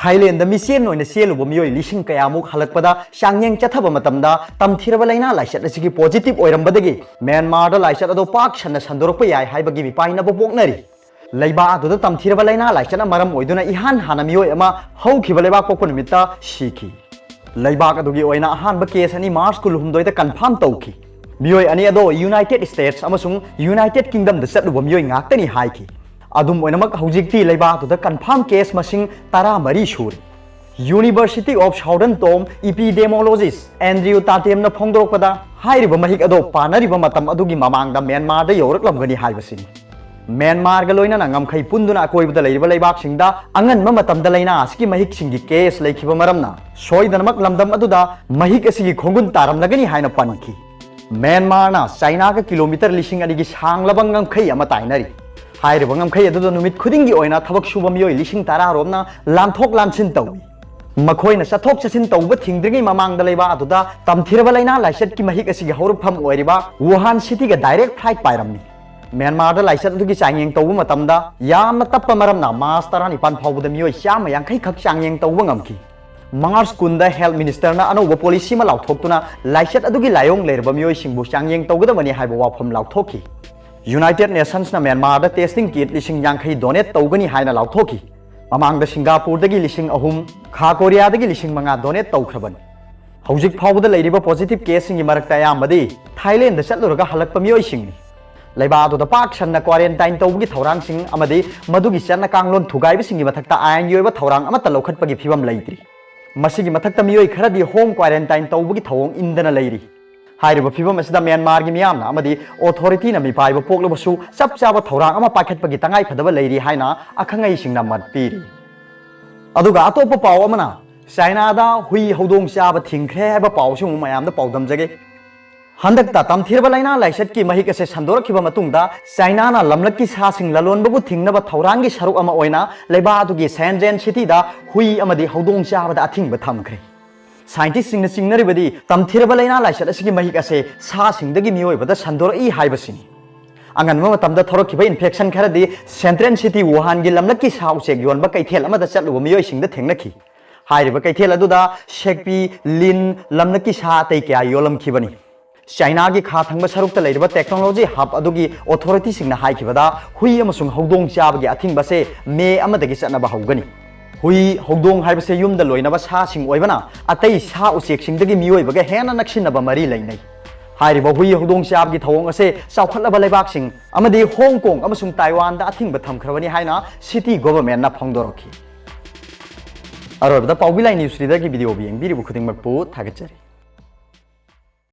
Thailand mission no selu mioi lising kayamuk halakpada shangyang chathaba matamda Tamthiraba laina laichat asigi positive oirambadagi Myanmar da laichat ado pak shanna sandorokpa yai haibagi mipainare poknari leiba adu Tamthiraba laina laichat maram oiduna ihan hana mioi ama haukiba leiba pokpa numitta shiki leiba adugi oina ahanba case ani March 16 da confirm tawki mioi ani ado United States amasung United Kingdom da chatluba mioi ngaktani haiki adum oinamak hojikti leiba to the confirm case masing tara mari shuri University of Southern Tom epidemiologist Andrew Tatem na phongdorokpada hairiba mahik ado panariba matam adugi mamangda Myanmar da youraklamgani haibasini Myanmar ga loina ngamkhai punduna akoibda leiriba leibak singda anganma matamda leina asiki mahik singi case leikhiba maramna soidanamak lamdam aduda mahik asigi khongun taramlagani haina panki Myanmar na China ga kilometer lising adigi sanglaba ngamkhai ama tainari haiba ngamkhai adu numit khudingi oina thabak suba mioi lising tara romna lamthok lamsin tawi makhoina sathok chasin tawba thingdringi mamangda leiba aduda Tamthiraba laina laichat ki mahik asigi haurupham oiriba Wuhan city ga direct flight pairamni Myanmar da laichat adugi changyeng tawba matamda yamna tappa maramna mas tarani pan phawbuda mioi chama yankhai khak changyeng tawba ngamki Mars kunda health minister na anoba policy ma lauthoktuna laichat adugi layong lerba mioi singbu changyeng tawgadabani haiba wafam lauthoki United Nations na Myanmar da testing kit lising yankhai donate tawgani haina lauthoki mamang da Singapore dagi lising ahum Kha Korea dagi lising manga donate tawkhraban hojik phawda leiriba positive case singi marakta amadi Thailand da chatluraga halakpa mioi singni leiba adu da pak sanna quarantine tawgi thorang sing amadi madugi channa kanglon thugai singi mathakta ain yoiba thorang amata lokhatpagi phibam leitri masigi mathakta mioi kharadi home quarantine tawgi thawong indana leiri hairiba phibam asida Myanmar gi miyamna amadi authority na mi paiba poklobasu chap chaba thorang ama pakhatpagi tangai phadaba leiri haina akhangai singna matpiri aduga atopa paw amana Chinada hui-houdong chaba thingkhre haiba paw sum mayamda paodam jage handakta Tamthiraba laina laichat ki mahik ase sandorakhiba matungda China na lamlakki sa sing lalonbabu thingnaba thaurangi saruk ama oina leiba adugi Shenzhen city da hui amadi houdong chaba da athingba thamkhre scientist sing na singnaribadi Tamthiraba laina laichat asigi mahik ase sa singdagi miyoibada sandorai haibasini anganma matamda thorokhiba infection kharadi Central city Wuhan gi lamlakki sa usek yonba kaithel amada chatluba miyoi singda thengnakhi hairiba kaithel aduda shekpi lin lamlakki sa tai kya yolamkhibani China gi kha thangba sarukta leiriba technology hub adugi authority singna haikhibada hui amasung houdong chabagi athingba se me amadagi chatnaba haugani hui houdong haibase yumda loinaba sa sing oibana atai sa usek singdagi miyoibaga hena naksinaba mari leinai hairiba hui houdong chabagi thawong ase chawkhatlaba leibak sing amadi Hong Kong amasung Taiwan da athingba thamkhrabani haina city government na phongdorokhi arobda pawbilai news reader gi video bi engbiribu khudingmakpu thagachari